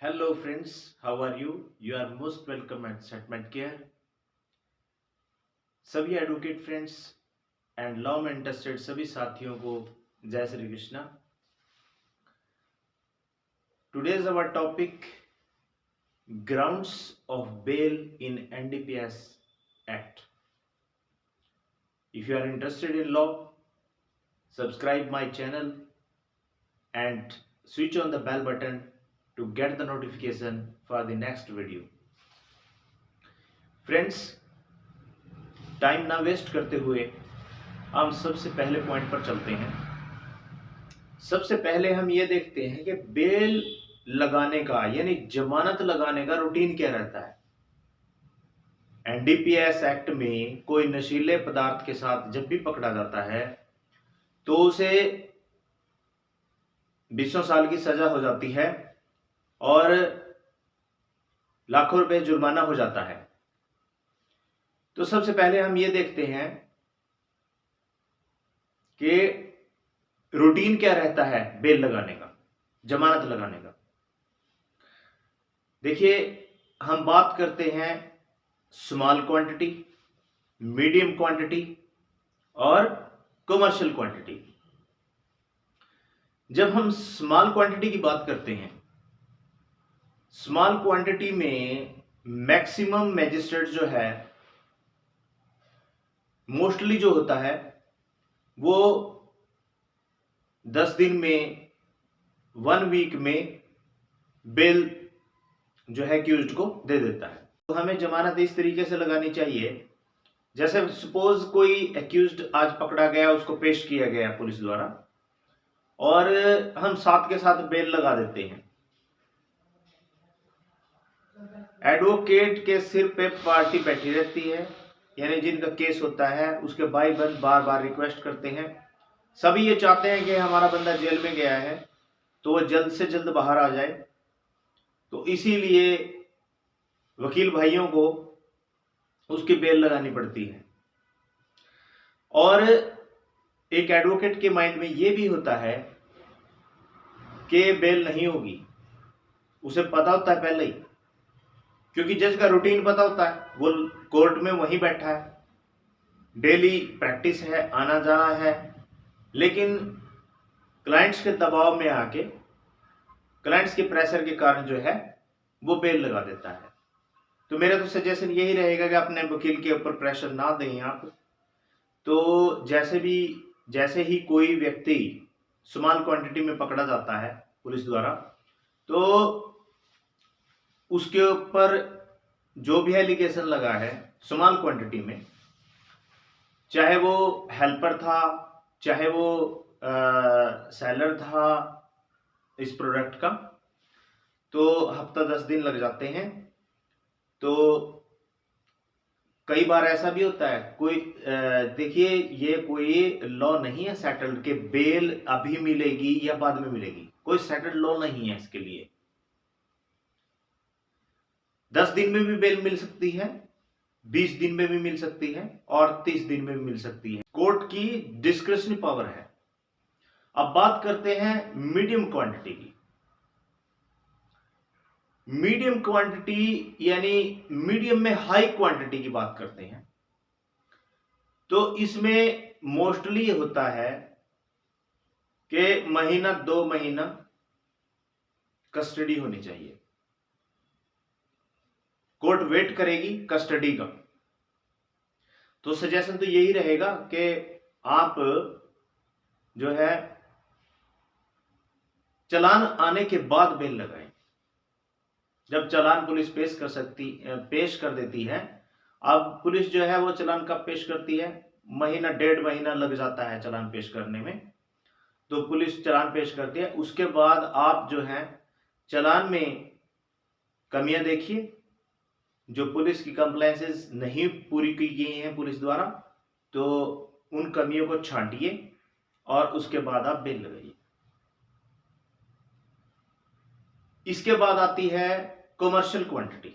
Hello friends, how are you? You are most welcome at Settlement Care. सभी advocate friends and law में interested सभी साथियों को जय Shri Krishna. Today's our topic grounds of bail in NDPS Act. If you are interested in law, subscribe my channel and switch on the bell button to get the notification for the next video. Friends, time ना waste करते हुए हम सबसे पहले point पर चलते हैं. सबसे पहले हम ये देखते हैं कि बेल लगाने का यानी जमानत लगाने का रूटीन क्या रहता है. एनडीपीएस एक्ट में कोई नशीले पदार्थ के साथ जब भी पकड़ा जाता है तो उसे 20 साल की सजा हो जाती है और लाखों रुपए जुर्माना हो जाता है. तो सबसे पहले हम ये देखते हैं कि रूटीन क्या रहता है बेल लगाने का, जमानत लगाने का. देखिए, हम बात करते हैं स्मॉल क्वांटिटी, मीडियम क्वांटिटी और कमर्शियल क्वांटिटी. जब हम स्मॉल क्वांटिटी की बात करते हैं, स्मॉल क्वांटिटी में मैक्सिमम मैजिस्ट्रेट जो है मोस्टली जो होता है वो 10 दिन में 1 वीक में बेल जो है एक्यूज्ड को दे देता है. तो हमें जमानत इस तरीके से लगानी चाहिए, जैसे सपोज कोई एक्यूज्ड आज पकड़ा गया, उसको पेश किया गया पुलिस द्वारा और हम साथ के साथ बेल लगा देते हैं. एडवोकेट के सिर पे पार्टी बैठी रहती है, यानी जिनका केस होता है उसके भाई बंद बार बार रिक्वेस्ट करते हैं. सभी ये चाहते हैं कि हमारा बंदा जेल में गया है तो वह जल्द से जल्द बाहर आ जाए. तो इसीलिए वकील भाइयों को उसकी बेल लगानी पड़ती है. और एक एडवोकेट के माइंड में ये भी होता है कि बेल नहीं होगी. उसे पता होता है पहले ही, क्योंकि जज का रूटीन पता होता है, वो कोर्ट में वहीं बैठा है, डेली प्रैक्टिस है, आना जाना है. लेकिन क्लाइंट्स के दबाव में आके, क्लाइंट्स के प्रेशर के कारण जो है वो बेल लगा देता है. तो मेरा तो सजेशन यही रहेगा कि अपने वकील के ऊपर प्रेशर ना दें आप. तो जैसे ही कोई व्यक्ति स्मॉल क्वांटिटी में पकड़ा जाता है पुलिस द्वारा, तो उसके ऊपर जो भी एलिगेशन लगा है स्मॉल क्वांटिटी में, चाहे वो हेल्पर था, चाहे वो सेलर था इस प्रोडक्ट का, तो हफ्ता 10 दिन लग जाते हैं. तो कई बार ऐसा भी होता है, कोई देखिए, ये कोई लॉ नहीं है सेटल्ड के बेल अभी मिलेगी या बाद में मिलेगी. कोई सेटल्ड लॉ नहीं है इसके लिए. 10 दिन में भी बेल मिल सकती है, 20 दिन में भी मिल सकती है और 30 दिन में भी मिल सकती है. कोर्ट की डिस्क्रिशनरी पावर है. अब बात करते हैं मीडियम क्वांटिटी की. मीडियम क्वांटिटी यानी मीडियम में हाई क्वांटिटी की बात करते हैं. तो इसमें मोस्टली होता है कि महीना 2 महीना कस्टडी होनी चाहिए. कोर्ट वेट करेगी कस्टडी का. तो सजेशन तो यही रहेगा कि आप जो है चालान आने के बाद बेल लगाएं. जब चालान पुलिस पेश कर देती है, अब पुलिस जो है वो चालान कब पेश करती है, महीना 1.5 महीना लग जाता है चालान पेश करने में. तो पुलिस चालान पेश करती है, उसके बाद आप जो है चालान में कमियां देखिए. जो पुलिस की कंप्लायंसेस नहीं पूरी की गई हैं पुलिस द्वारा, तो उन कमियों को छांटिए और उसके बाद आप बेल लगाइए. इसके बाद आती है कमर्शियल क्वांटिटी.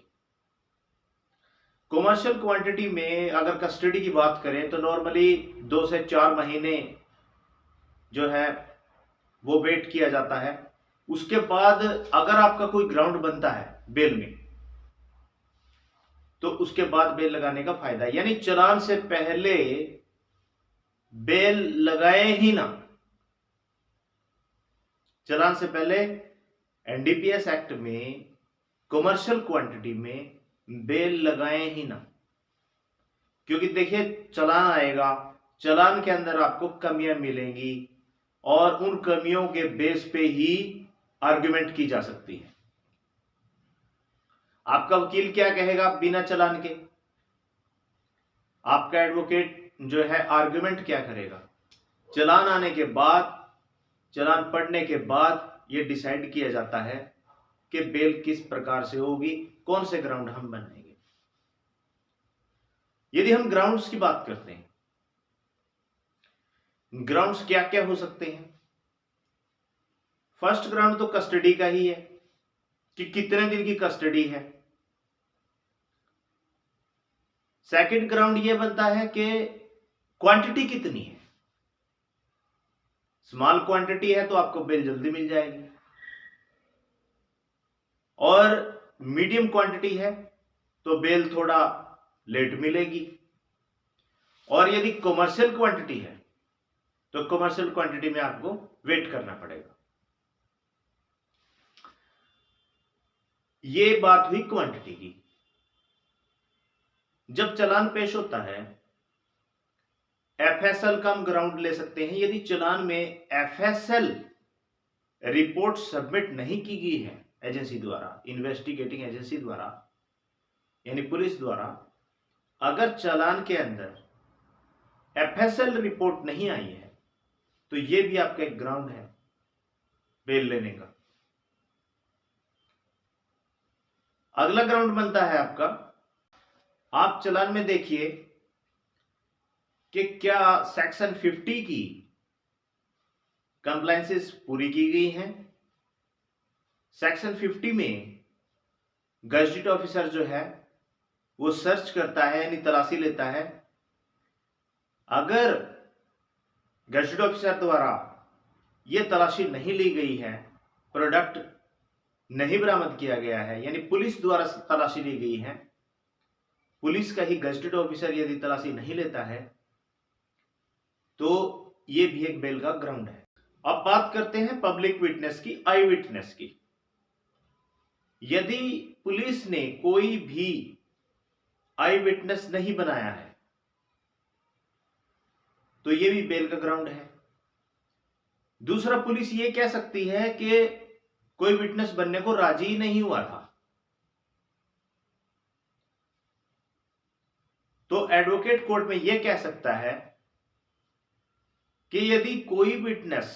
कमर्शियल क्वांटिटी में अगर कस्टडी की बात करें तो नॉर्मली 2 से 4 महीने जो है वो वेट किया जाता है. उसके बाद अगर आपका कोई ग्राउंड बनता है बेल में, तो उसके बाद बेल लगाने का फायदा है। यानी चालान से पहले बेल लगाए ही ना, चालान से पहले एनडीपीएस एक्ट में कमर्शियल क्वांटिटी में बेल लगाए ही ना। क्योंकि देखिए चालान आएगा, चालान के अंदर आपको कमियां मिलेंगी और उन कमियों के बेस पे ही आर्गुमेंट की जा सकती है। आपका वकील क्या कहेगा बिना चालान के, आपका एडवोकेट जो है आर्गुमेंट क्या करेगा। चालान आने के बाद, चालान पढ़ने के बाद यह डिसाइड किया जाता है कि बेल किस प्रकार से होगी, कौन से ग्राउंड हम बनाएंगे। यदि हम ग्राउंड्स की बात करते हैं, ग्राउंड्स क्या क्या हो सकते हैं। फर्स्ट ग्राउंड तो कस्टडी का ही है कि कितने दिन की कस्टडी है। सेकंड ग्राउंड यह बनता है कि क्वांटिटी कितनी है। स्मॉल क्वांटिटी है तो आपको बेल जल्दी मिल जाएगी, और मीडियम क्वांटिटी है तो बेल थोड़ा लेट मिलेगी, और यदि कमर्शियल क्वांटिटी है तो कमर्शियल क्वांटिटी में आपको वेट करना पड़ेगा। ये बात हुई क्वांटिटी की। जब चालान पेश होता है, एफएसएल का हम ग्राउंड ले सकते हैं। यदि चालान में एफएसएल रिपोर्ट सबमिट नहीं की गई है एजेंसी द्वारा, इन्वेस्टिगेटिंग एजेंसी द्वारा यानी पुलिस द्वारा, अगर चालान के अंदर एफएसएल रिपोर्ट नहीं आई है तो यह भी आपका एक ग्राउंड है बेल लेने का। अगला ग्राउंड बनता है आपका, आप चालान में देखिए कि क्या सेक्शन 50 की कंप्लायंसेस पूरी की गई हैं। सेक्शन 50 में गजेटेड ऑफिसर जो है वो सर्च करता है यानी तलाशी लेता है। अगर गजेटेड ऑफिसर द्वारा यह तलाशी नहीं ली गई है, प्रोडक्ट नहीं बरामद किया गया है, यानी पुलिस द्वारा तलाशी ली गई है, पुलिस का ही गजेटेड ऑफिसर यदि तलाशी नहीं लेता है तो यह भी एक बेल का ग्राउंड है। अब बात करते हैं पब्लिक विटनेस की, आई विटनेस की। यदि पुलिस ने कोई भी आई विटनेस नहीं बनाया है तो यह भी बेल का ग्राउंड है। दूसरा, पुलिस ये कह सकती है कि कोई विटनेस बनने को राजी ही नहीं हुआ था, तो एडवोकेट कोर्ट में यह कह सकता है कि यदि कोई विटनेस,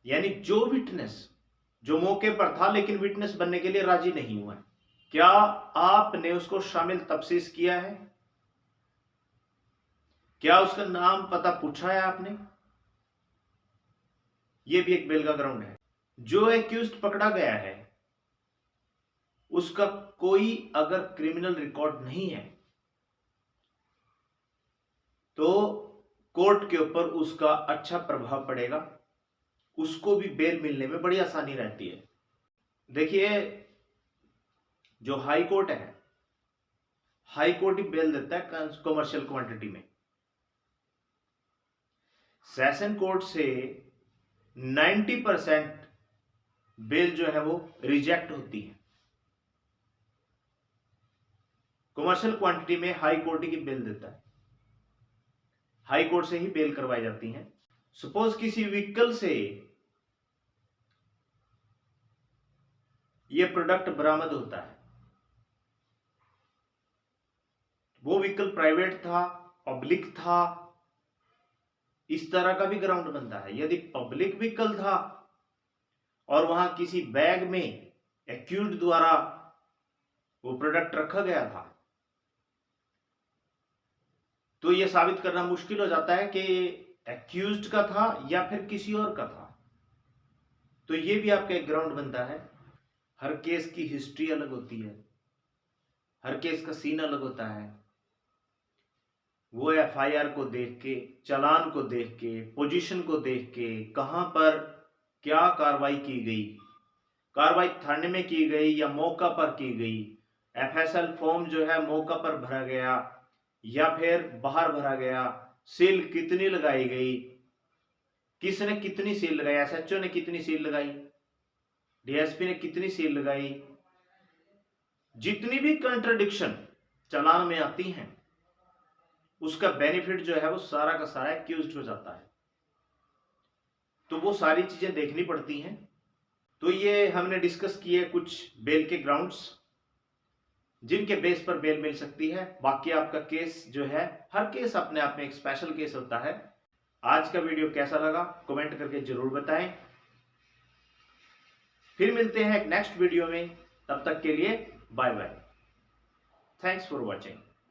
यानी जो विटनेस जो मौके पर था लेकिन विटनेस बनने के लिए राजी नहीं हुआ, क्या आपने उसको शामिल तफ्तीश किया है, क्या उसका नाम पता पूछा है आपने, यह भी एक बेल का ग्राउंड है। जो एक्यूज्ड पकड़ा गया है उसका कोई अगर क्रिमिनल रिकॉर्ड नहीं है तो कोर्ट के ऊपर उसका अच्छा प्रभाव पड़ेगा, उसको भी बेल मिलने में बड़ी आसानी रहती है। देखिए जो हाई कोर्ट है, हाई कोर्ट ही बेल देता है कमर्शियल क्वांटिटी में। सेशन कोर्ट से 90% बेल जो है वो रिजेक्ट होती है। कमर्शियल क्वांटिटी में हाई कोर्ट ही बेल देता है, हाई कोर्ट से ही बेल करवाई जाती है। सपोज किसी व्हीकल से यह प्रोडक्ट बरामद होता है, वो व्हीकल प्राइवेट था, पब्लिक था, इस तरह का भी ग्राउंड बनता है। यदि पब्लिक व्हीकल था और वहां किसी बैग में एक्यूज्ड द्वारा वो प्रोडक्ट रखा गया था तो यह साबित करना मुश्किल हो जाता है कि एक्यूज्ड का था या फिर किसी और का था, तो यह भी आपका एक ग्राउंड बनता है। हर केस की हिस्ट्री अलग होती है, हर केस का सीन अलग होता है। वो एफआईआर को देख के, चालान को देख के, पोजीशन को देख के, कहां पर क्या कार्रवाई की गई, कार्रवाई थाने में की गई या मौका पर की गई, एफएसएल फॉर्म जो है मौका पर भरा गया या फिर बाहर भरा गया, सील कितनी लगाई गई, किसने कितनी सील लगाई, एसएचओ ने कितनी सील लगाई, डीएसपी ने कितनी सील लगाई, जितनी भी कंट्राडिक्शन चालान में आती हैं उसका बेनिफिट जो है वो सारा का सारा एक्यूज्ड हो जाता है। तो वो सारी चीजें देखनी पड़ती हैं। तो ये हमने डिस्कस किए कुछ बेल के ग्राउंड्स जिनके बेस पर बेल मिल सकती है। बाकी आपका केस जो है, हर केस अपने आप में एक स्पेशल केस होता है। आज का वीडियो कैसा लगा कमेंट करके जरूर बताएं। फिर मिलते हैं एक नेक्स्ट वीडियो में, तब तक के लिए bye bye. Thanks for watching.